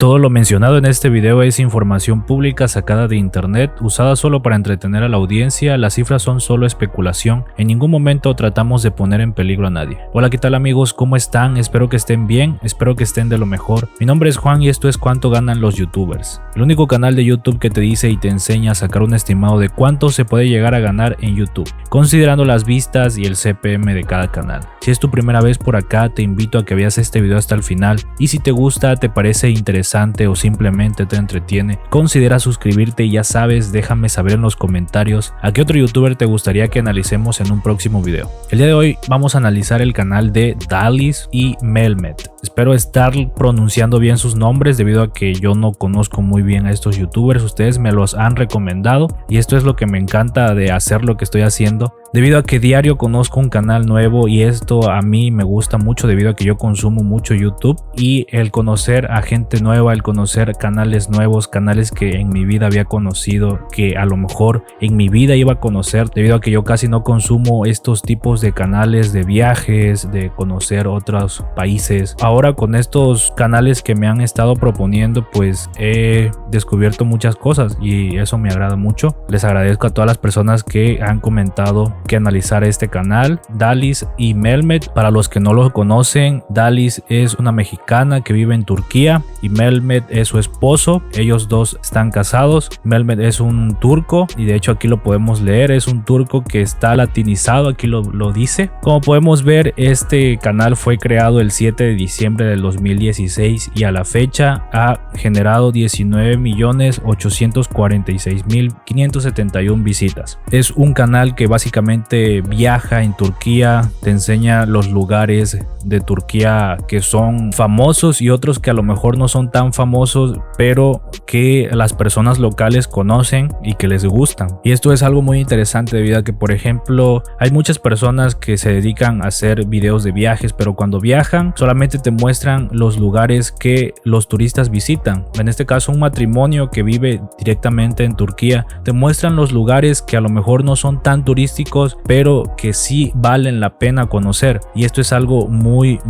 Todo lo mencionado en este video es información pública sacada de internet, usada solo para entretener a la audiencia. Las cifras son solo especulación, en ningún momento tratamos de poner en peligro a nadie. Hola, ¿qué tal amigos? ¿Cómo están? Espero que estén bien, espero que estén de lo mejor. Mi nombre es Juan y esto es Cuánto ganan los youtubers, el único canal de YouTube que te dice y te enseña a sacar un estimado de cuánto se puede llegar a ganar en YouTube, considerando las vistas y el CPM de cada canal. Si es tu primera vez por acá, te invito a que veas este video hasta el final, y si te gusta, te parece interesante o simplemente te entretiene, considera suscribirte y ya sabes, déjame saber en los comentarios a qué otro youtuber te gustaría que analicemos en un próximo video. El día de hoy vamos a analizar el canal de Dalis y Mehmet. Espero estar pronunciando bien sus nombres debido a que yo no conozco muy bien a estos youtubers, ustedes me los han recomendado y esto es lo que me encanta de hacer lo que estoy haciendo. Debido a que diario conozco un canal nuevo y esto a mí me gusta mucho debido a que yo consumo mucho YouTube, y el conocer a gente nueva, el conocer canales nuevos, canales que en mi vida había conocido, que a lo mejor en mi vida iba a conocer debido a que yo casi no consumo estos tipos de canales de viajes, de conocer otros países. Ahora con estos canales que me han estado proponiendo pues he descubierto muchas cosas y eso me agrada mucho. Les agradezco a todas las personas que han comentado que analizar este canal, Dalis y Mehmet. Para los que no lo conocen, Dalis es una mexicana que vive en Turquía y Mehmet es su esposo. Ellos dos están casados. Mehmet es un turco y de hecho aquí lo podemos leer, es un turco que está latinizado, aquí lo dice. Como podemos ver, este canal fue creado el 7 de diciembre del 2016 y a la fecha ha generado 19.846.571 visitas. Es un canal que básicamente viaja en Turquía, te enseña los lugares de Turquía que son famosos y otros que a lo mejor no son tan famosos, pero que las personas locales conocen y que les gustan. Y esto es algo muy interesante debido a que, por ejemplo, hay muchas personas que se dedican a hacer videos de viajes, pero cuando viajan solamente te muestran los lugares que los turistas visitan. En este caso, un matrimonio que vive directamente en Turquía, te muestran los lugares que a lo mejor no son tan turísticos, pero que sí valen la pena conocer, y esto es algo muy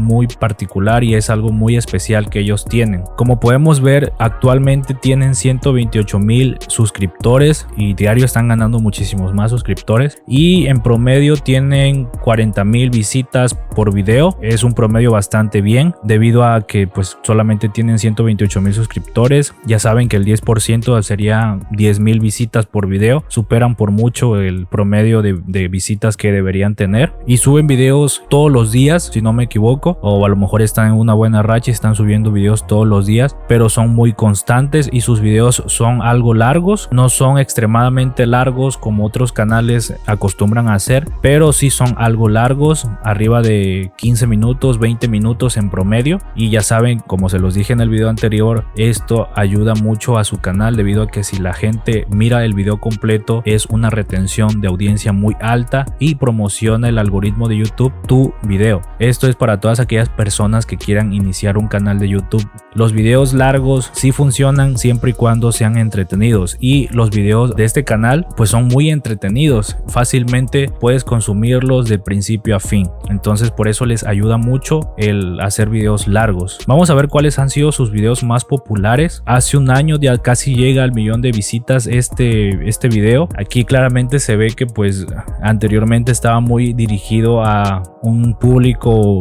particular y es algo muy especial que ellos tienen. Como podemos ver, actualmente tienen 128,000 suscriptores y diario están ganando muchísimos más suscriptores, y en promedio tienen 40,000 visitas por video. Es un promedio bastante bien debido a que pues solamente tienen 128,000 suscriptores. Ya saben que el 10% sería 10,000 visitas por video, superan por mucho el promedio de visitas que deberían tener, y suben videos todos los días si no me equivoco, o a lo mejor están en una buena racha y están subiendo videos todos los días, pero son muy constantes y sus videos son algo largos, no son extremadamente largos como otros canales acostumbran a hacer, pero sí son algo largos, arriba de 15 minutos 20 minutos en promedio. Y ya saben, como se los dije en el video anterior, esto ayuda mucho a su canal debido a que si la gente mira el video completo es una retención de audiencia muy alta y promociona el algoritmo de YouTube tu video. Esto es para todas aquellas personas que quieran iniciar un canal de YouTube. Los videos largos sí funcionan siempre y cuando sean entretenidos, y los videos de este canal pues son muy entretenidos, fácilmente puedes consumirlos de principio a fin, entonces por eso les ayuda mucho el hacer videos largos. Vamos a ver cuáles han sido sus videos más populares. Hace un año ya casi llega al 1,000,000 de visitas este video. Aquí claramente se ve que pues anteriormente estaba muy dirigido a un público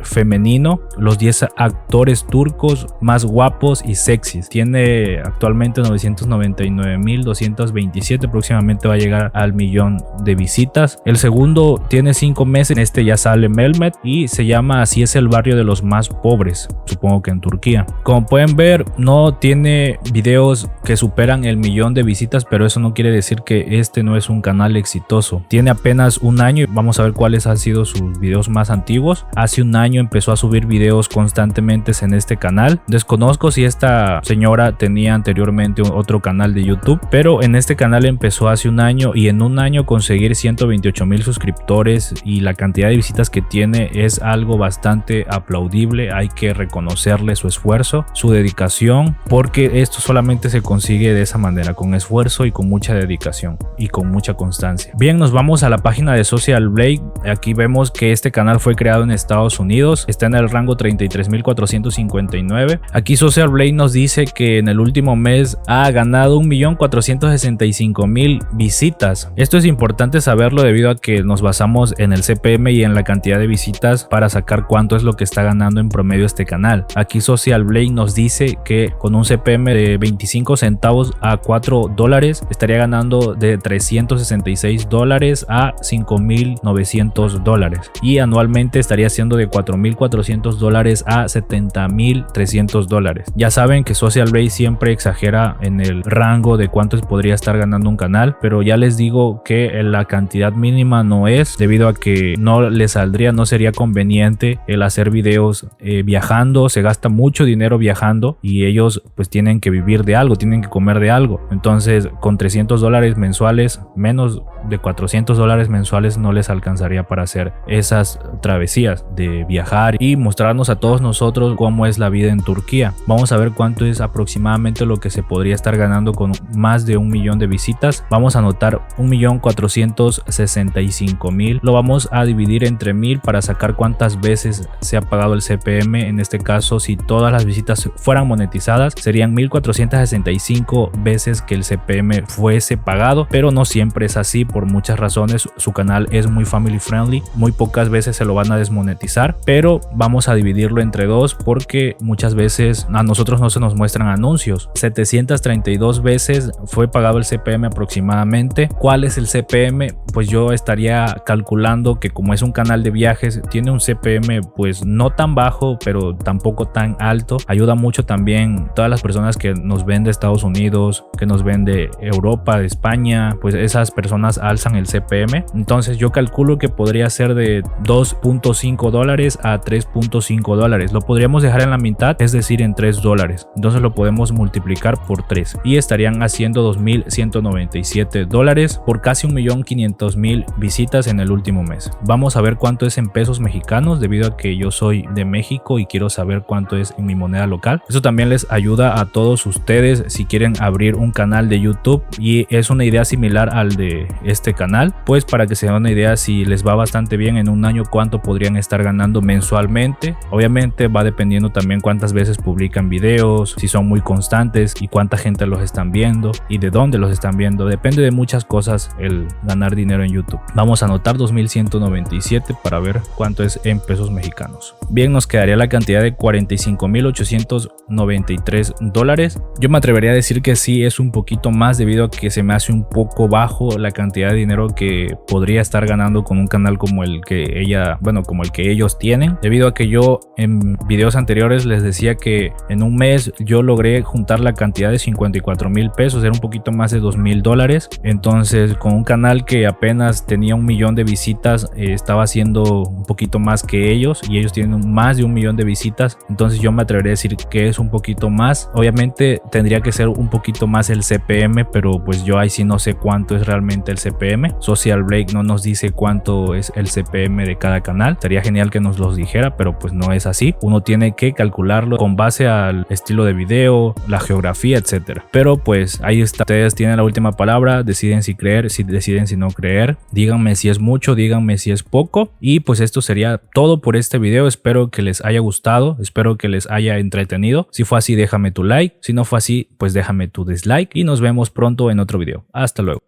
femenino, los 10 actores turcos más guapos y sexys. Tiene actualmente 999.227, próximamente va a llegar al 1,000,000 de visitas. El segundo tiene 5 meses, en este ya sale Mehmet y se llama Así es el barrio de los más pobres, supongo que en Turquía. Como pueden ver, no tiene videos que superan el 1,000,000 de visitas, pero eso no quiere decir que este no es un canal exitoso. Tiene apenas un año y vamos a ver cuáles han sido sus videos más antiguos. Hace un año empezó a subir videos constantemente en este canal. Desconozco si esta señora tenía anteriormente otro canal de YouTube, pero en este canal empezó hace un año y en un año conseguir 128,000 suscriptores y la cantidad de visitas que tiene es algo bastante aplaudible. Hay que reconocerle su esfuerzo, su dedicación, porque esto solamente se consigue consigue de esa manera, con esfuerzo y con mucha dedicación y con mucha constancia. Bien, nos vamos a la página de Social Blade. Aquí vemos que este canal fue creado en Estados Unidos, está en el rango 33.459. Aquí Social Blade nos dice que en el último mes ha ganado 1.465.000 visitas. Esto es importante saberlo debido a que nos basamos en el CPM y en la cantidad de visitas para sacar cuánto es lo que está ganando en promedio este canal. Aquí Social Blade nos dice que con un CPM de 25 centavos a $4 estaría ganando de $366 a $5.900 y anualmente estaría siendo de $4.400 a $70.300. Ya saben que Social Blade siempre exagera en el rango de cuánto podría estar ganando un canal, pero ya les digo que la cantidad mínima no es, debido a que no les saldría, no sería conveniente el hacer videos viajando. Se gasta mucho dinero viajando y ellos pues tienen que vivir de algo, tienen que comer de algo. Entonces con $300 mensuales, menos de $400 mensuales no les alcanzaría para hacer esas travesías de viajar y mostrarnos a todos nosotros cómo es la vida en Turquía. Vamos a ver cuánto es aproximadamente lo que se podría estar ganando con más de 1 millón de visitas. Vamos a anotar 1.465.000. Lo vamos a dividir entre 1000 para sacar cuántas veces se ha pagado el CPM. En este caso, si todas las visitas fueran monetizadas, serían 1.465 veces que el CPM fuese pagado, pero no siempre es así por muchas razones. Su canal es muy family friendly, muy pocas veces se lo van a desmonetizar, pero vamos a dividirlo entre 2 porque muchas veces a nosotros no se nos muestran anuncios. 732 veces fue pagado el CPM aproximadamente. ¿Cuál es el CPM? Pues yo estaría calculando que como es un canal de viajes, tiene un CPM pues no tan bajo, pero tampoco tan alto. Ayuda mucho también todas las personas que nos ven de Estados Unidos, que nos ven de Europa, de España, pues esas personas alzan el CPM. Entonces yo calculo que podría ser de $2.5 a $3.5. Lo podríamos dejar en la mitad, es decir, en $3. Entonces lo podemos multiplicar por 3 y estarían haciendo $2.197 por casi 1.500.000 visitas en el último mes. Vamos a ver cuánto es en pesos mexicanos, debido a que yo soy de México y quiero saber cuánto es en mi moneda local. Eso también les ayuda a todos ustedes si quieren abrir un canal de YouTube y es una idea similar al de este canal, pues para que se den una idea, si les va bastante bien en un año, cuánto podrían estar ganando mensualmente. Obviamente va dependiendo también cuántas veces publican videos, si son muy constantes y cuánta gente los están viendo y de dónde los están viendo. Depende de muchas cosas el ganar dinero en YouTube. Vamos a anotar 2.197 para ver cuánto es en pesos mexicanos. Bien, nos quedaría la cantidad de $45.893. Yo me atrevería a decir que sí es un poquito más, debido a que se me hace un poco bajo la cantidad de dinero que podría estar ganando con un canal como el que ellos tienen, debido a que yo en videos anteriores les decía que en un mes yo logré juntar la cantidad de 54,000 pesos, era un poquito más de $2,000. Entonces con un canal que apenas tenía 1 millón de visitas, estaba haciendo un poquito más que ellos, y ellos tienen más de 1 millón de visitas. Entonces yo me atrevería a decir que es un poquito más. Obviamente tendría que ser un poquito más el CPM, pero pues yo ahí sí no sé cuánto es realmente el CPM. Social Blade no nos dice cuánto es el CPM de cada canal. Sería genial que nos los dijera, pero pues no es así. Uno tiene que calcularlo con base al estilo de video, la geografía, etcétera. Pero pues ahí está. Ustedes tienen la última palabra. Deciden si creer, deciden si no creer. Díganme si es mucho, díganme si es poco. Y pues esto sería todo por este video. Espero que les haya gustado, espero que les haya entretenido. Si fue así, déjame tu like. Si no fue así, pues déjame tu dislike. Y nos vemos pronto en otro video. Hasta luego.